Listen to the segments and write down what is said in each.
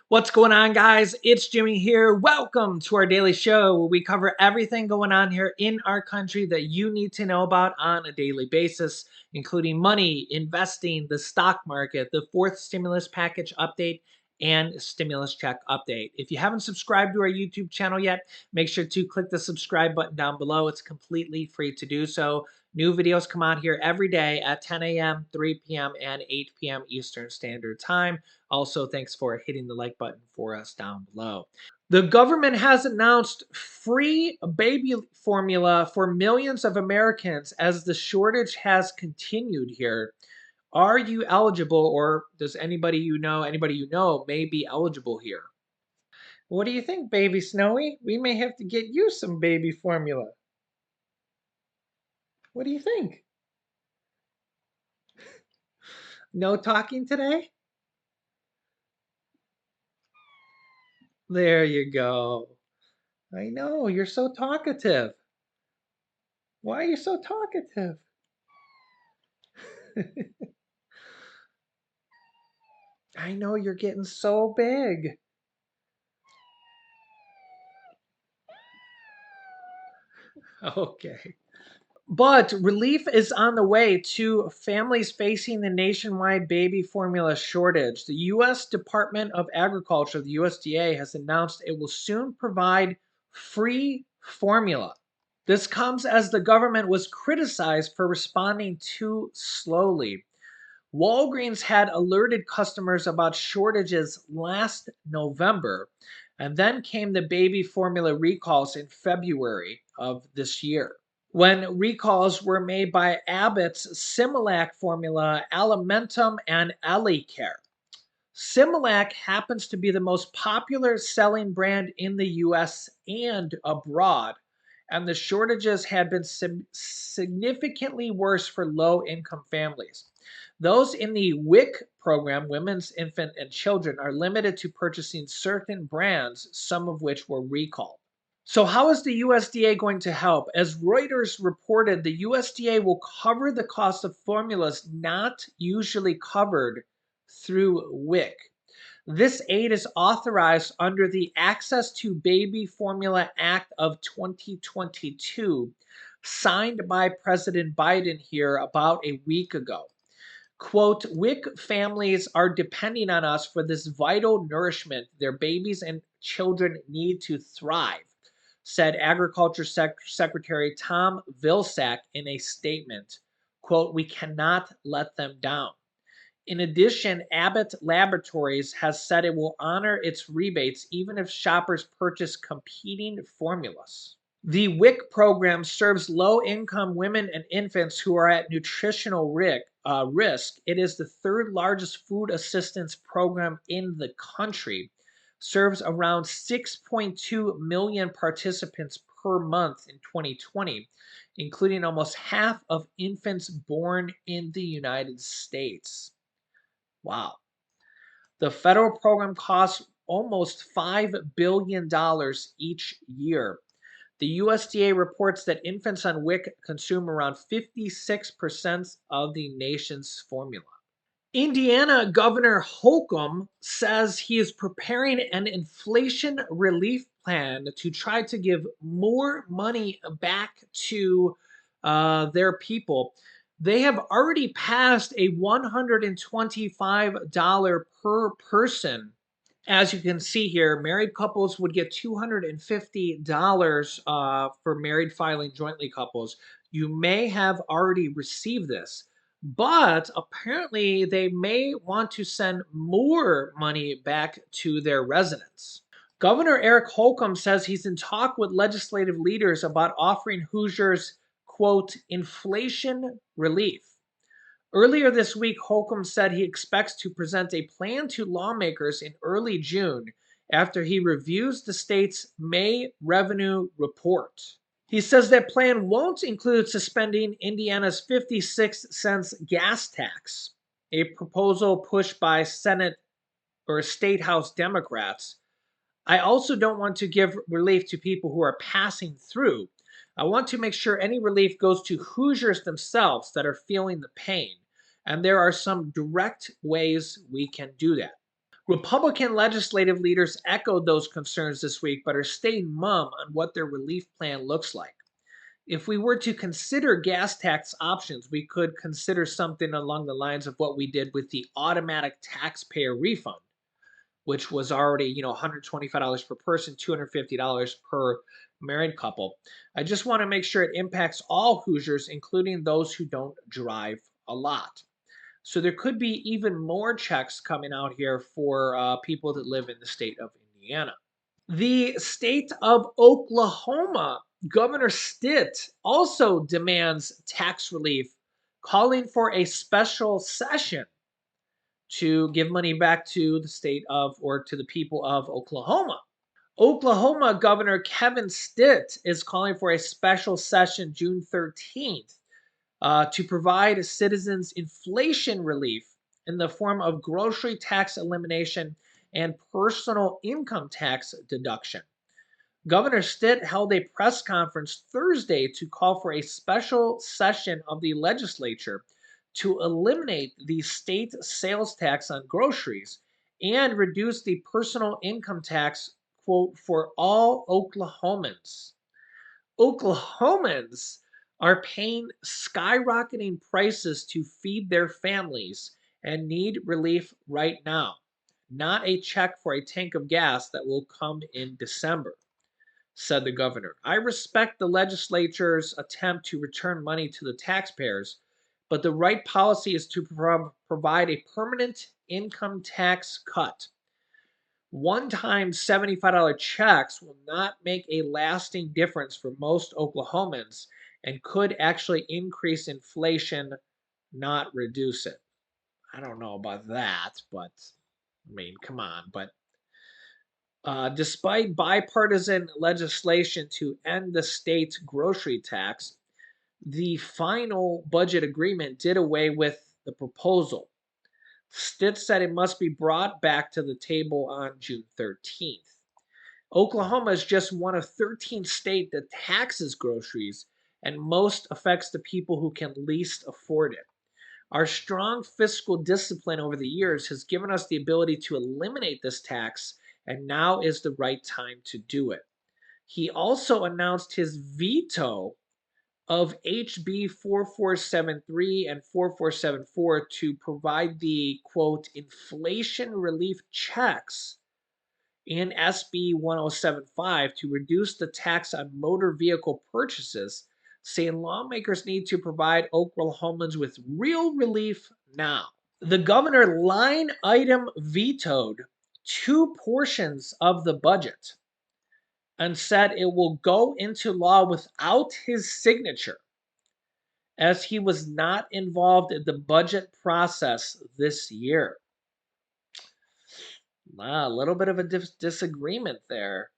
What's going on, guys? It's Jimmy here. Welcome to our daily show where we cover everything going on here in our country that you need to know about on a daily basis, including money, investing, the stock market, the fourth stimulus package update, and stimulus check update. If you haven't subscribed to our YouTube channel yet, make sure to click the subscribe button down below. It's completely free to do so. New videos come out here every day at 10 a.m., 3 p.m., and 8 p.m. Eastern Standard Time. Also, thanks for hitting the like button for us down below. The government has announced free baby formula for millions of Americans as the shortage has continued here. Are you eligible, or does anybody you know may be eligible here? What do you think, baby Snowy? We may have to get you some baby formula. What do you think? No talking today? There you go. I know, you're so talkative. Why are you so talkative? I know you're getting so big. Okay. But relief is on the way to families facing the nationwide baby formula shortage. The U.S. Department of Agriculture, the USDA, has announced it will soon provide free formula. This comes as the government was criticized for responding too slowly. Walgreens had alerted customers about shortages last November, and then came the baby formula recalls in February of this year, when recalls were made by Abbott's Similac formula, Alimentum, and Alicare. Similac happens to be the most popular selling brand in the US and abroad, and the shortages had been significantly worse for low income families. Those in the WIC program, Women's, Infant, and Children, are limited to purchasing certain brands, some of which were recalled. So, how is the USDA going to help? As Reuters reported, the USDA will cover the cost of formulas not usually covered through WIC. This aid is authorized under the Access to Baby Formula Act of 2022, signed by President Biden here about a week ago. Quote, WIC families are depending on us for this vital nourishment their babies and children need to thrive, said Agriculture Secretary Tom Vilsack in a statement. Quote, we cannot let them down. In addition, Abbott Laboratories has said it will honor its rebates even if shoppers purchase competing formulas. The WIC program serves low income women and infants who are at nutritional risk. It is the third largest food assistance program in the country, serves around 6.2 million participants per month in 2020, including almost half of infants born in the United States. Wow. The federal program costs almost $5 billion each year. The USDA reports that infants on WIC consume around 56% of the nation's formula. Indiana Governor Holcomb says he is preparing an inflation relief plan to try to give more money back to their people. They have already passed a $125 per person. As you can see here, married couples would get $250 for married filing jointly couples. You may have already received this, but apparently they may want to send more money back to their residents. Governor Eric Holcomb says he's in talk with legislative leaders about offering Hoosiers, quote, inflation relief. Earlier this week, Holcomb said he expects to present a plan to lawmakers in early June after he reviews the state's May revenue report. He says that plan won't include suspending Indiana's 56 cents gas tax, a proposal pushed by Senate or State House Democrats. I also don't want to give relief to people who are passing through. I want to make sure any relief goes to Hoosiers themselves that are feeling the pain. And there are some direct ways we can do that. Republican legislative leaders echoed those concerns this week, but are staying mum on what their relief plan looks like. If we were to consider gas tax options, we could consider something along the lines of what we did with the automatic taxpayer refund, which was already, $125 per person, $250 per married couple. I just want to make sure it impacts all Hoosiers, including those who don't drive a lot. So there could be even more checks coming out here for people that live in the state of Indiana. The state of Oklahoma, Governor Stitt also demands tax relief, calling for a special session to give money back to the state of or to the people of Oklahoma. Oklahoma Governor Kevin Stitt is calling for a special session June 13th to provide citizens inflation relief in the form of grocery tax elimination and personal income tax deduction. Governor Stitt held a press conference Thursday to call for a special session of the legislature to eliminate the state sales tax on groceries and reduce the personal income tax, quote, for all Oklahomans. Oklahomans are paying skyrocketing prices to feed their families and need relief right now, not a check for a tank of gas that will come in December, said the governor. I respect the legislature's attempt to return money to the taxpayers, but the right policy is to provide a permanent income tax cut. One-time $75 checks will not make a lasting difference for most Oklahomans and could actually increase inflation, not reduce it. I don't know about that, but I mean, come on. But despite bipartisan legislation to end the state's grocery tax, the final budget agreement did away with the proposal. Stitt said it must be brought back to the table on June 13th. Oklahoma is just one of 13 states that taxes groceries, and most affects the people who can least afford it. Our strong fiscal discipline over the years has given us the ability to eliminate this tax, and now is the right time to do it. He also announced his veto of HB 4473 and 4474 to provide the quote inflation relief checks in SB 1075 to reduce the tax on motor vehicle purchases, saying lawmakers need to provide Oklahomans with real relief now. The governor line item vetoed two portions of the budget and said it will go into law without his signature, as he was not involved in the budget process this year. A little bit of a disagreement there.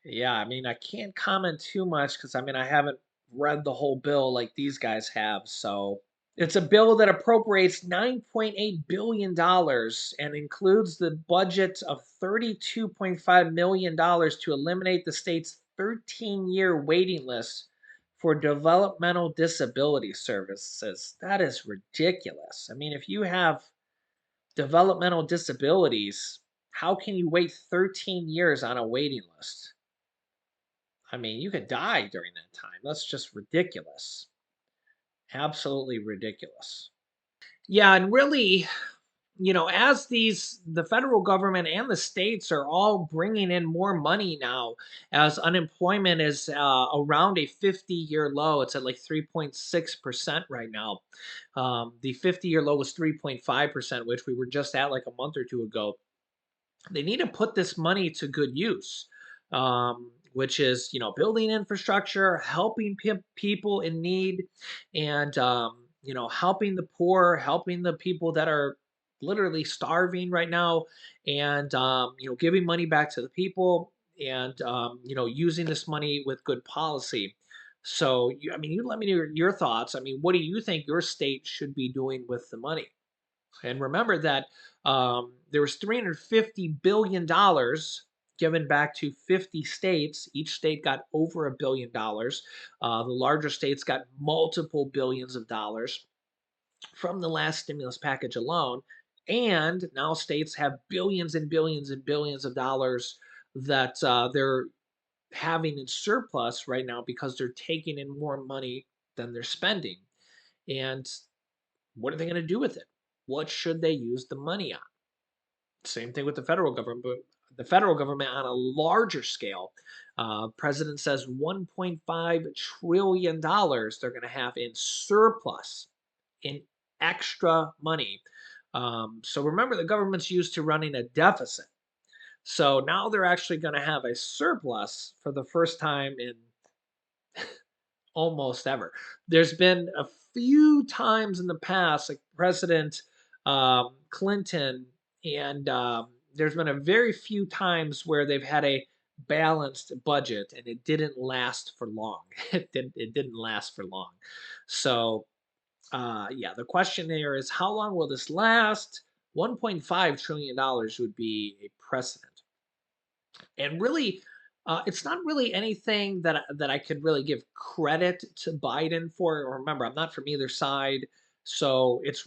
Yeah, I mean, I can't comment too much because I haven't read the whole bill like these guys have. So it's a bill that appropriates $9.8 billion and includes the budget of $32.5 million to eliminate the state's 13-year waiting list for developmental disability services. That is ridiculous. I mean, if you have developmental disabilities, how can you wait 13 years on a waiting list? I mean, you could die during that time. That's just ridiculous. Absolutely ridiculous. Yeah, and really, as the federal government and the states are all bringing in more money now, as unemployment is around a 50-year low. It's at like 3.6% right now. The 50-year low was 3.5%, which we were just at like a month or two ago. They need to put this money to good use, which is building infrastructure, helping people in need, and helping the poor, helping the people that are literally starving right now, and giving money back to the people, and using this money with good policy. So you let me know your thoughts. I mean, what do you think your state should be doing with the money? And remember that there was $350 billion given back to 50 states. Each state got over $1 billion. The larger states got multiple billions of dollars from the last stimulus package alone. And now states have billions and billions and billions of dollars that they're having in surplus right now because they're taking in more money than they're spending. And what are they going to do with it? What should they use the money on? Same thing with the federal government, but the federal government on a larger scale. President says $1.5 trillion they're going to have in surplus, in extra money. So remember, the government's used to running a deficit. So now they're actually going to have a surplus for the first time in almost ever. There's been a few times in the past, like President Clinton, and there's been a very few times where they've had a balanced budget, and it didn't last for long. It didn't last for long. So yeah, the question there is, how long will this last? $1.5 trillion dollars would be a precedent. And really, it's not really anything that I could really give credit to Biden for. Remember, I'm not from either side, so it's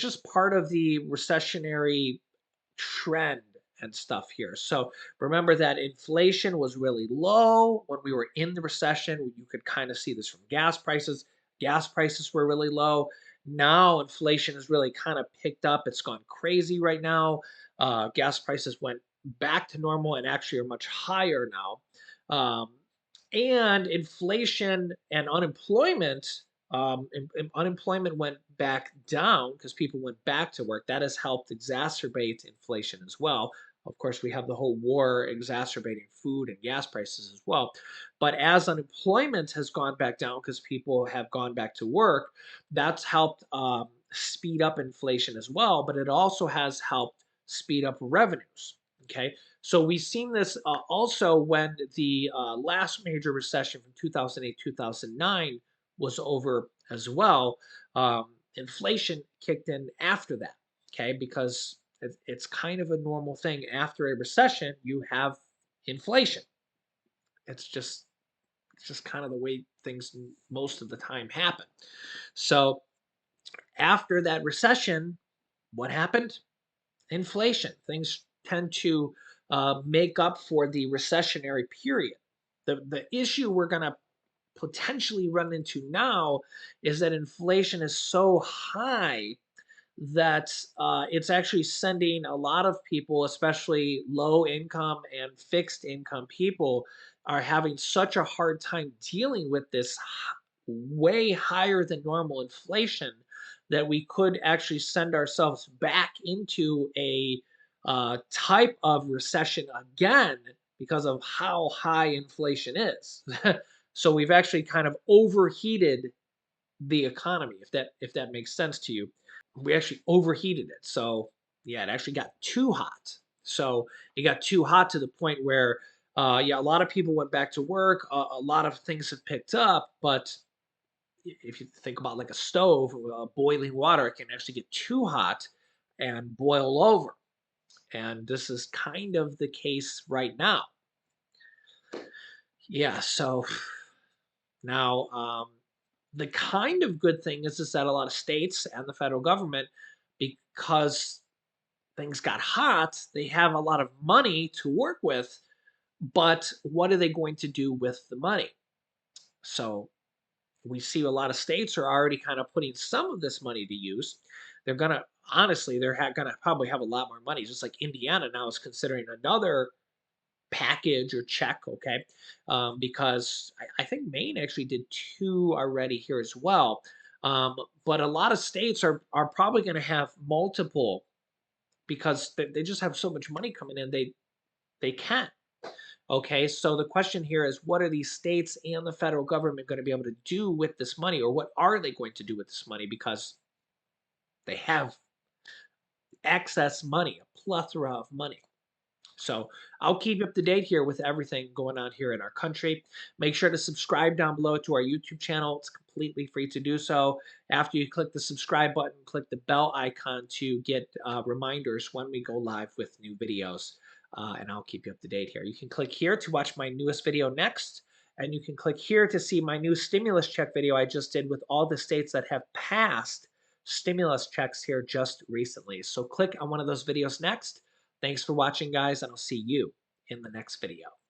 just part of the recessionary trend and stuff here. So remember that inflation was really low when we were in the recession. You could kind of see this from gas prices. Gas prices were really low. Now inflation has really kind of picked up. It's gone crazy right now. Gas prices went back to normal and actually are much higher now. Um, and inflation and unemployment unemployment went back down because people went back to work. That has helped exacerbate inflation as well. Of course, we have the whole war exacerbating food and gas prices as well. But as unemployment has gone back down because people have gone back to work, that's helped speed up inflation as well. But it also has helped speed up revenues. Okay. So we've seen this also when the last major recession from 2008, 2009 was over as well. Inflation kicked in after that, okay, because it's kind of a normal thing. After a recession, you have inflation. It's just it's just kind of the way things most of the time happen. So after that recession, what happened? Inflation. Things tend to make up for the recessionary period. The issue we're going to potentially run into now is that inflation is so high that it's actually sending a lot of people, especially low income and fixed income people, are having such a hard time dealing with this way higher than normal inflation that we could actually send ourselves back into a type of recession again because of how high inflation is. So we've actually kind of overheated the economy, if that makes sense to you. We actually overheated it. So yeah, it actually got too hot. So it got too hot to the point where yeah, a lot of people went back to work. A lot of things have picked up, but if you think about like a stove, boiling water, it can actually get too hot and boil over. And this is kind of the case right now. Yeah, so now the kind of good thing is that a lot of states and the federal government, because things got hot, they have a lot of money to work with. But what are they going to do with the money? So we see a lot of states are already kind of putting some of this money to use. They're gonna honestly, they're gonna probably have a lot more money. Just like Indiana now is considering another package or check, okay? Because I think Maine actually did two already here as well. But a lot of states are probably going to have multiple because they just have so much money coming in. They can. Okay, so the question here is, what are these states and the federal government going to be able to do with this money, or what are they going to do with this money? Because they have excess money, a plethora of money. So I'll keep you up to date here with everything going on here in our country. Make sure to subscribe down below to our YouTube channel. It's completely free to do so. After you click the subscribe button, click the bell icon to get reminders when we go live with new videos. And I'll keep you up to date here. You can click here to watch my newest video next. And you can click here to see my new stimulus check video I just did with all the states that have passed stimulus checks here just recently. So click on one of those videos next. Thanks for watching, guys, and I'll see you in the next video.